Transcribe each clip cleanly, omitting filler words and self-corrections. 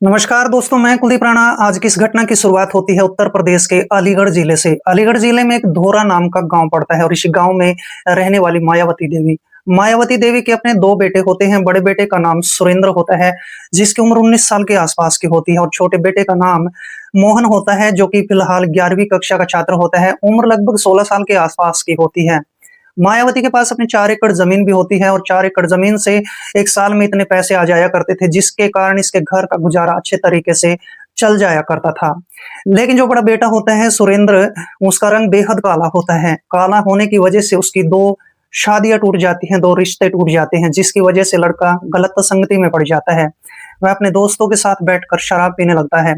नमस्कार दोस्तों, मैं कुलदीप राणा। आज की इस घटना की शुरुआत होती है उत्तर प्रदेश के अलीगढ़ जिले से। अलीगढ़ जिले में एक धोरा नाम का गांव पड़ता है और इसी गांव में रहने वाली मायावती देवी के अपने दो बेटे होते हैं। बड़े बेटे का नाम सुरेंद्र होता है, जिसकी उम्र 19 साल के आसपास की होती है, और छोटे बेटे का नाम मोहन होता है, जो कि फिलहाल 11वीं कक्षा का छात्र होता है। उम्र लगभग 16 साल के आसपास की होती है। मायावती के पास अपनी 4 एकड़ ज़मीन भी होती है और 4 एकड़ ज़मीन से एक साल में इतने पैसे आ जाया करते थे, जिसके कारण इसके घर का गुज़ारा अच्छे तरीके से चल जाया करता था। लेकिन जो बड़ा बेटा होता है सुरेंद्र, उसका रंग बेहद काला होता है। काला होने की वजह से उसकी 2 शादियाँ टूट जाती हैं, 2 रिश्ते टूट जाते हैं, जिसकी वजह से लड़का गलत संगति में पड़ जाता है। वह अपने दोस्तों के साथ बैठकर शराब पीने लगता है।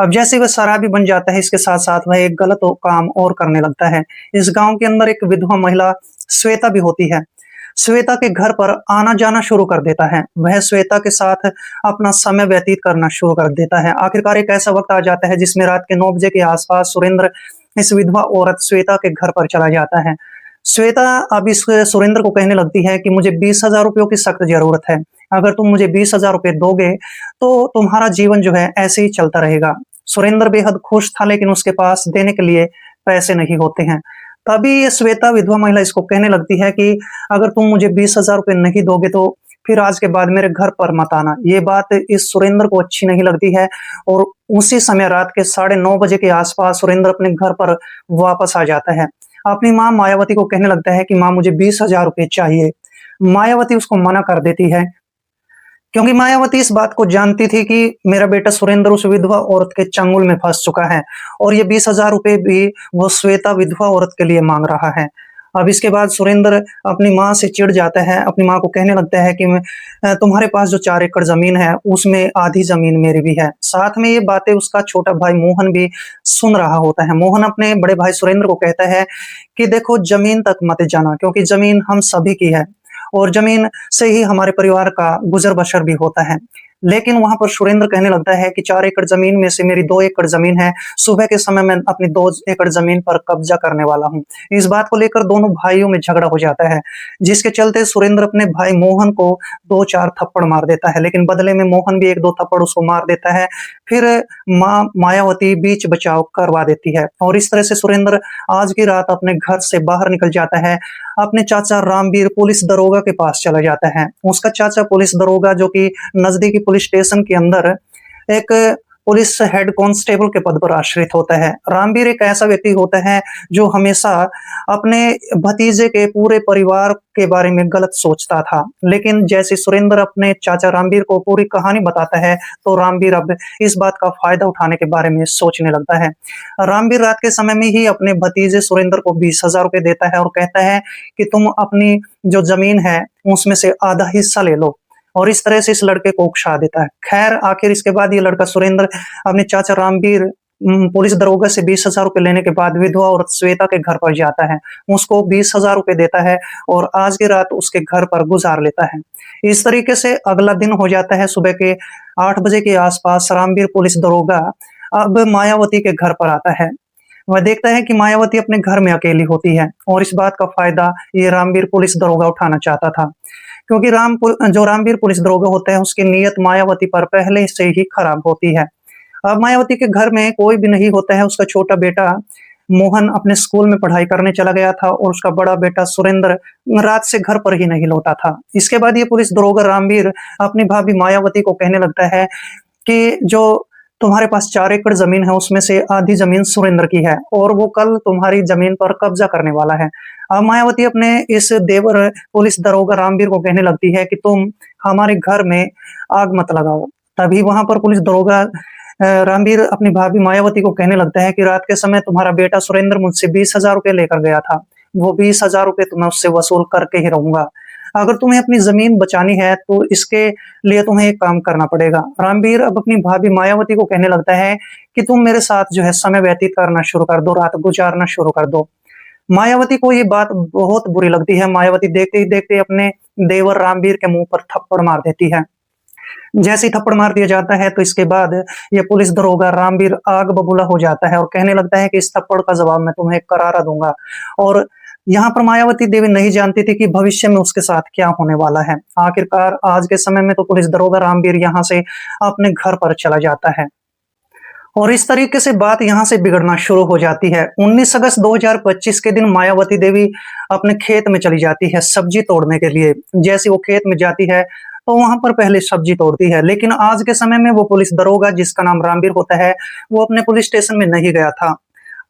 अब जैसे वह शराबी बन जाता है, इसके साथ-साथ वह एक गलत काम और करने लगता है। इस गाँव के अंदर एक विधवा महिला श्वेता भी होती है। श्वेता के घर पर आना-जाना शुरू कर देता है। वह श्वेता के साथ अपना समय व्यतीत करना शुरू कर देता है। आखिरकार एक ऐसा वक़्त आ जाता है जिसमें रात के 9 बजे के आस-पास सुरेंद्र इस विधवा औरत श्वेता के घर पर चला जाता है। श्वेता अब इस सुरेंद्र को कहने लगती है कि मुझे 20,000 रुपयों की सख्त ज़रूरत है। अगर तुम मुझे 20,000 रुपए दोगे, तो तुम्हारा जीवन जो है ऐसे ही चलता रहेगा। सुरेंद्र बेहद खुश था, लेकिन उसके पास देने के लिए पैसे नहीं होते हैं। तभी ये श्वेता विधवा महिला इसको कहने लगती है कि अगर तुम मुझे 20,000 रुपए नहीं दोगे, तो फिर आज के बाद मेरे घर पर मत आना। ये बात इस सुरेंद्र को अच्छी नहीं लगती है और उसी समय रात के 9:30 बजे के आस-पास सुरेंद्र अपने घर पर वापस आ जाता है। अपनी माँ मायावती को कहने लगता है कि माँ, मुझे 20,000 रुपए चाहिए। मायावती उसको मना कर देती है, क्योंकि मायावती इस बात को जानती थी कि मेरा बेटा सुरेंद्र उस विधवा औरत के चंगुल में फँस चुका है और ये 20,000 रुपए भी वो श्वेता विधवा औरत के लिए माँग रहा है। अब इसके बाद सुरेंद्र अपनी माँ से चिढ़ जाता है, अपनी माँ को कहने लगता है कि तुम्हारे पास जो 4 एकड़ ज़मीन है, उसमें आधी ज़मीन मेरी भी है। साथ में ये बातें उसका छोटा भाई मोहन भी सुन रहा होता है। मोहन अपने बड़े भाई सुरेंद्र को कहता है कि देखो, ज़मीन तक मत जाना, क्योंकि ज़मीन हम सभी की है और ज़मीन से ही हमारे परिवार का गुज़र-बसर भी होता है। लेकिन वहाँ पर सुरेंद्र कहने लगता है कि 4 एकड़ ज़मीन में से मेरी 2 एकड़ ज़मीन है। सुबह के समय मैं अपनी 2 एकड़ ज़मीन पर कब्ज़ा करने वाला हूँ। इस बात को लेकर दोनों भाइयों में झगड़ा हो जाता है, जिसके चलते सुरेंद्र अपने भाई मोहन को 2-4 थप्पड़ मार देता है, लेकिन बदले में मोहन भी 1-2 थप्पड़ उसको मार देता है। फिर माँ मायावती बीच बचाव करवा देती है और इस तरह से सुरेंद्र आज की रात अपने घर से बाहर निकल जाता है। अपने चाचा रामवीर पुलिस दरोगा के पास चला जाता है। उसका चाचा पुलिस दरोगा, जो कि नज़दीकी पुलिस स्टेशन के अंदर एक पुलिस हेड कांस्टेबल के पद पर आश्रित होता है। रामवीर एक ऐसा व्यक्ति होता है जो हमेशा अपने भतीजे के पूरे परिवार के बारे में गलत सोचता था। लेकिन जैसे सुरेंद्र अपने चाचा रामवीर को पूरी कहानी बताता है, तो रामवीर अब इस बात का फ़ायदा उठाने के बारे में सोचने लगता है। रामवीर रात के समय में ही अपने भतीजे सुरेंद्र को 20,000 रुपए देता है और कहता है कि तुम अपनी जो ज़मीन है, उसमें से आधा हिस्सा ले लो, और इस तरह से इस लड़के को उकसा देता है। खैर, आखिर इसके बाद ये लड़का सुरेंद्र अपने चाचा रामवीर पुलिस दरोगा से 20,000 रुपए लेने के बाद विधवा औरत श्वेता के घर पर जाता है। उसको 20,000 रुपए देता है और आज की रात उसके घर पर गुजार लेता है। इस तरीके से अगला दिन हो जाता है। सुबह के 8 बजे के आसपास रामवीर पुलिस दरोगा अब मायावती के घर पर आता है। वह देखता है कि मायावती अपने घर में अकेली होती है और इस बात का फ़ायदा ये रामवीर पुलिस दरोगा उठाना चाहता था। क्योंकि रामवीर पुलिस दरोगा होता है, उसकी नीयत मायावती पर पहले से ही खराब होती है। अब मायावती के घर में कोई भी नहीं होता है। उसका छोटा बेटा मोहन अपने स्कूल में पढ़ाई करने चला गया था और उसका बड़ा बेटा सुरेंद्र रात से घर पर ही नहीं लौटा था। इसके बाद ये पुलिस दरोगा रामवीर अपनी भाभी मायावती को कहने लगता है कि जो तुम्हारे पास 4 एकड़ ज़मीन है, उसमें से आधी ज़मीन सुरेंद्र की है और वो कल तुम्हारी ज़मीन पर कब्ज़ा करने वाला है। अब मायावती अपने इस देवर पुलिस दरोगा रामवीर को कहने लगती है कि तुम हमारे घर में आग मत लगाओ। तभी वहाँ पर पुलिस दरोगा रामवीर अपनी भाभी मायावती को कहने लगता है कि रात के समय तुम्हारा बेटा सुरेंद्र मुझसे 20,000 रुपए लेकर गया था। वो 20,000 रुपए तो मैं उससे वसूल करके ही रहूँगा। अगर तुम्हें अपनी ज़मीन बचानी है, तो इसके लिए तुम्हें एक काम करना पड़ेगा। रामवीर अब अपनी भाभी मायावती को कहने लगता है कि तुम मेरे साथ जो है समय व्यतीत करना शुरू कर दो, रात गुज़ारना शुरू कर दो। मायावती को ये बात बहुत बुरी लगती है। मायावती देखते ही देखते अपने देवर रामवीर के मुँह पर थप्पड़ मार देती है। जैसे ही थप्पड़ मार दिया जाता है, तो इसके बाद ये पुलिस दरोगा रामवीर आग बबूला हो जाता है और कहने लगता है कि इस थप्पड़ का जवाब मैं तुम्हें करारा दूँगा। और यहाँ पर मायावती देवी नहीं जानती थी कि भविष्य में उसके साथ क्या होने वाला है। आखिरकार आज के समय में तो पुलिस दरोगा रामवीर यहाँ से अपने घर पर चला जाता है और इस तरीके से बात यहाँ से बिगड़ना शुरू हो जाती है। 19 अगस्त 2025 के दिन मायावती देवी अपने खेत में चली जाती है सब्जी तोड़ने के लिए। जैसे वो खेत में जाती है तो वहां पर पहले सब्जी तोड़ती है, लेकिन आज के समय में वो पुलिस दरोगा जिसका नाम रामवीर होता है वो अपने पुलिस स्टेशन में नहीं गया था।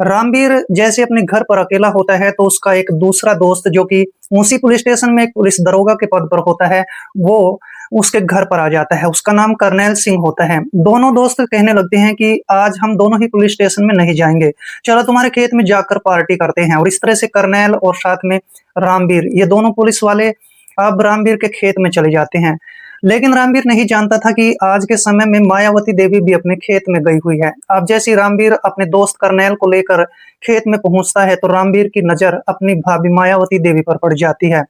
रामवीर जैसे अपने घर पर अकेला होता है तो उसका एक दूसरा दोस्त जो कि उसी पुलिस स्टेशन में एक पुलिस दरोगा के पद पर होता है, वो उसके घर पर आ जाता है। उसका नाम कर्नैल सिंह होता है। दोनों दोस्त कहने लगते हैं कि आज हम दोनों ही पुलिस स्टेशन में नहीं जाएंगे, चलो तुम्हारे खेत में जाकर पार्टी करते हैं। और इस तरह से कर्नैल और साथ में रामवीर ये दोनों पुलिस वाले अब रामवीर के खेत में चले जाते हैं। लेकिन रामवीर नहीं जानता था कि आज के समय में मायावती देवी भी अपने खेत में गई हुई है। अब जैसे रामवीर अपने दोस्त कर्नैल को लेकर खेत में पहुंचता है तो रामवीर की नजर अपनी भाभी मायावती देवी पर पड़ जाती है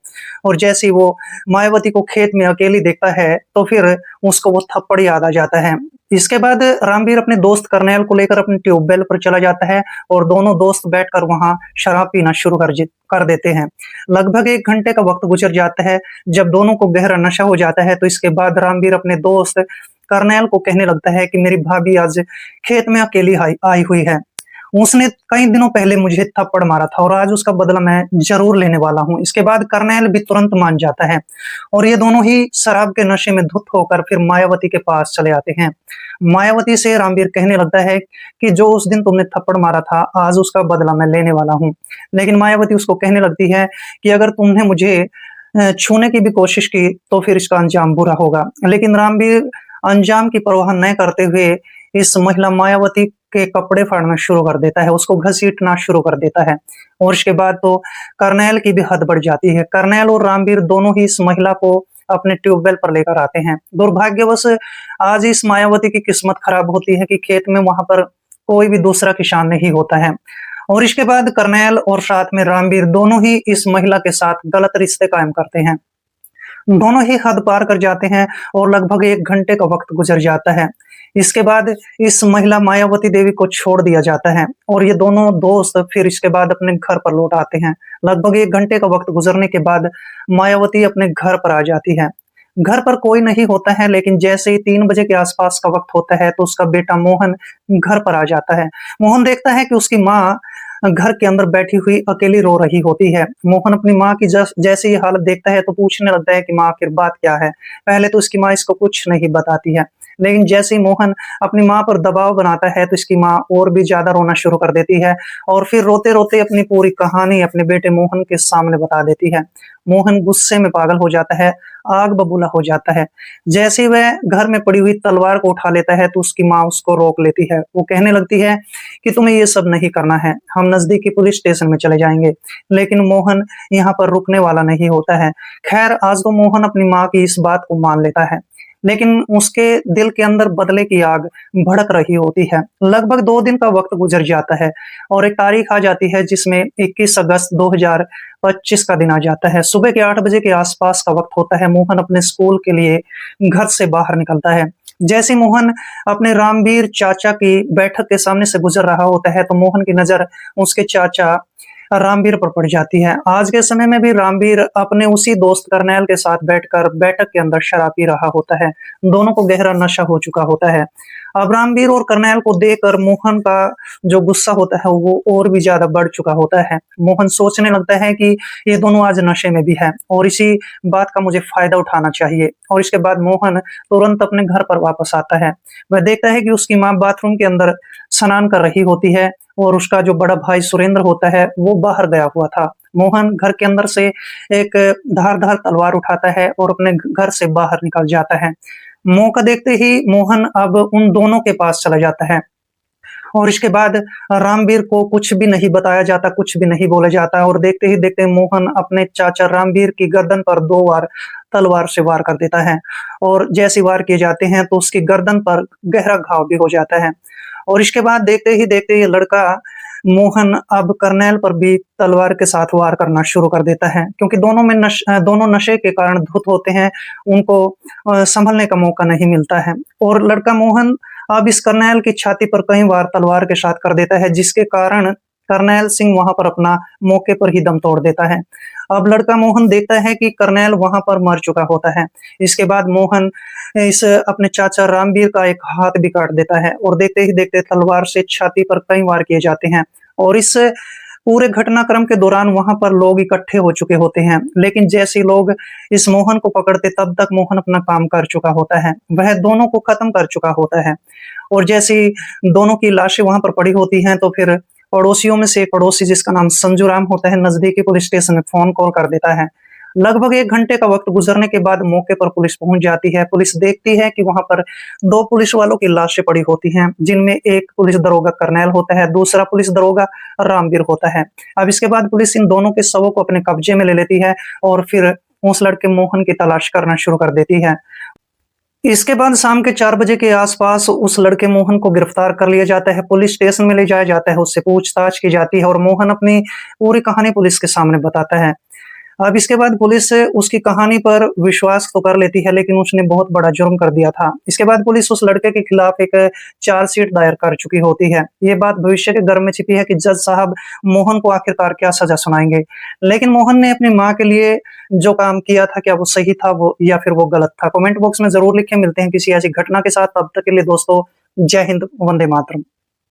और जैसे ही वो मायावती को खेत में अकेली देखता है तो फिर उसको वो थप्पड़ याद आ जाता है। इसके बाद रामवीर अपने दोस्त कर्नैल को लेकर अपने ट्यूबवेल पर चला जाता है और दोनों दोस्त बैठकर वहां शराब पीना शुरू कर देते हैं। लगभग 1 घंटे का वक्त गुजर जाता है। जब दोनों को गहरा नशा हो जाता है तो इसके बाद रामवीर अपने दोस्त कर्नैल को कहने लगता है कि मेरी भाभी आज खेत में अकेली आई हुई है, उसने कई दिनों पहले मुझे थप्पड़ मारा था और आज उसका बदला मैं जरूर लेने वाला हूँ। इसके बाद कर्नैल भी तुरंत मान जाता है और ये दोनों ही शराब के नशे में धुत होकर फिर मायावती के पास चले आते हैं। मायावती से रामवीर कहने लगता है कि जो उस दिन तुमने थप्पड़ मारा था आज उसका बदला मैं लेने वाला हूँ। लेकिन मायावती उसको कहने लगती है कि अगर तुमने मुझे छूने की भी कोशिश की तो फिर इसका अंजाम बुरा होगा। लेकिन रामवीर अंजाम की परवाह न करते हुए इस महिला मायावती के कपड़े फाड़ना शुरू कर देता है, उसको घसीटना शुरू कर देता है और इसके बाद तो कर्नैल की भी हद बढ़ जाती है। कर्नैल और रामवीर दोनों ही इस महिला को अपने ट्यूबवेल पर लेकर आते हैं। दुर्भाग्यवश आज इस मायावती की किस्मत खराब होती है कि खेत में वहां पर कोई भी दूसरा किसान नहीं होता है और इसके बाद कर्नैल और साथ में रामवीर दोनों ही इस महिला के साथ गलत रिश्ते कायम करते हैं। दोनों ही हद पार कर जाते हैं और लगभग 1 घंटे का वक्त गुजर जाता है। इसके बाद इस महिला मायावती देवी को छोड़ दिया जाता है और ये दोनों दोस्त फिर इसके बाद अपने घर पर लौट आते हैं। लगभग 1 घंटे का वक्त गुजरने के बाद मायावती अपने घर पर आ जाती है। घर पर कोई नहीं होता है, लेकिन जैसे ही 3 बजे के आसपास का वक्त होता है तो उसका बेटा मोहन घर पर आ जाता है। मोहन देखता है कि उसकी माँ घर के अंदर बैठी हुई अकेली रो रही होती है। मोहन अपनी माँ की जैसे ये हालत देखता है तो पूछने लगता है कि माँ आखिर बात क्या है। पहले तो इसकी माँ इसको कुछ नहीं बताती है, लेकिन जैसे ही मोहन अपनी माँ पर दबाव बनाता है तो इसकी माँ और भी ज्यादा रोना शुरू कर देती है और फिर रोते रोते अपनी पूरी कहानी अपने बेटे मोहन के सामने बता देती है। मोहन गुस्से में पागल हो जाता है, आग बबूला हो जाता है। जैसे ही वह घर में पड़ी हुई तलवार को उठा लेता है तो उसकी माँ उसको रोक लेती है। वो कहने लगती है कि तुम्हें ये सब नहीं करना है, हम नजदीकी पुलिस स्टेशन में चले जाएंगे। लेकिन मोहन यहाँ पर रुकने वाला नहीं होता है। खैर आज तो मोहन अपनी माँ की इस बात को मान लेता है, लेकिन उसके दिल के अंदर बदले की आग भड़क रही होती है। लगभग 2 दिन का वक्त गुजर जाता है और एक तारीख आ जाती है जिसमें 21 अगस्त 2025 का दिन आ जाता है। सुबह के 8 बजे के आसपास का वक्त होता है। मोहन अपने स्कूल के लिए घर से बाहर निकलता है। जैसे मोहन अपने रामवीर चाचा की बैठक के सामने से गुजर रहा होता है तो मोहन की नजर उसके चाचा रामवीर पर पड़ जाती है। आज के समय में भी रामवीर अपने उसी दोस्त कर्नैल के साथ बैठकर बैठक के अंदर शराब पी रहा होता है। दोनों को गहरा नशा हो चुका होता है। अब रामवीर और कर्नैल को देखकर मोहन का जो गुस्सा होता है वो और भी ज्यादा बढ़ चुका होता है। मोहन सोचने लगता है कि ये दोनों आज नशे में भी है और इसी बात का मुझे फायदा उठाना चाहिए। और इसके बाद मोहन तुरंत अपने घर पर वापस आता है। वह देखता है कि उसकी माँ बाथरूम के अंदर स्नान कर रही होती है और उसका जो बड़ा भाई सुरेंद्र होता है वो बाहर गया हुआ था। मोहन घर के अंदर से एक धारदार तलवार उठाता है और अपने घर से बाहर निकल जाता है। मौका देखते ही मोहन अब उन दोनों के पास चला जाता है और इसके बाद रामवीर को कुछ भी नहीं बताया जाता, कुछ भी नहीं बोला जाता और देखते ही देखते मोहन अपने चाचा रामवीर की गर्दन पर 2 बार तलवार से वार कर देता है और जैसे वार किए जाते हैं तो उसकी गर्दन पर गहरा घाव भी हो जाता है। और इसके बाद देखते ही देखते ये लड़का मोहन अब कर्नैल पर भी तलवार के साथ वार करना शुरू कर देता है, क्योंकि दोनों नशे के कारण धुत होते हैं, उनको संभलने का मौका नहीं मिलता है। और लड़का मोहन अब इस कर्नैल की छाती पर कई बार तलवार के साथ कर देता है, जिसके कारण करनैल सिंह वहां पर अपना मौके पर ही दम तोड़ देता है। अब लड़का मोहन देखता है कि करनैल वहां पर मर चुका होता है। इसके बाद मोहन इस अपने चाचा रामवीर का एक हाथ भी काट देता है और देखते ही देखते तलवार से छाती पर कई वार किए जाते हैं। और इस पूरे घटनाक्रम के दौरान वहां पर लोग इकट्ठे हो चुके होते हैं, लेकिन जैसे ही लोग इस मोहन को पकड़ते तब तक मोहन अपना काम कर चुका होता है, वह दोनों को खत्म कर चुका होता है। और जैसे ही दोनों की लाशें वहां पर पड़ी होती हैं तो फिर पड़ोसियों में से एक पड़ोसी जिसका नाम संजू राम होता है नजदीकी पुलिस स्टेशन में फोन कॉल कर देता है। लगभग 1 घंटे का वक्त गुजरने के बाद मौके पर पुलिस पहुंच जाती है। पुलिस देखती है कि वहां पर 2 पुलिस वालों की लाशें पड़ी होती हैं, जिनमें एक पुलिस दरोगा करनैल होता है, दूसरा पुलिस दरोगा रामवीर होता है। अब इसके बाद पुलिस इन दोनों के शवों को अपने कब्जे में ले लेती है और फिर उस लड़के मोहन की तलाश करना शुरू कर देती है। इसके बाद शाम के 4 बजे के आसपास उस लड़के मोहन को गिरफ्तार कर लिया जाता है, पुलिस स्टेशन में ले जाया जाता है, उससे पूछताछ की जाती है और मोहन अपनी पूरी कहानी पुलिस के सामने बताता है। अब इसके बाद पुलिस उसकी कहानी पर विश्वास तो कर लेती है, लेकिन उसने बहुत बड़ा जुर्म कर दिया था। इसके बाद पुलिस उस लड़के के खिलाफ एक चार्जशीट दायर कर चुकी होती है। ये बात भविष्य के घर में छिपी है कि जज साहब मोहन को आखिरकार क्या सजा सुनाएंगे। लेकिन मोहन ने अपनी माँ के लिए जो काम किया था, क्या वो सही था वो या फिर वो गलत था? कमेंट बॉक्स में जरूर लिखें। मिलते हैं किसी ऐसी घटना के साथ, तब तक के लिए दोस्तों जय हिंद, वंदे मातरम।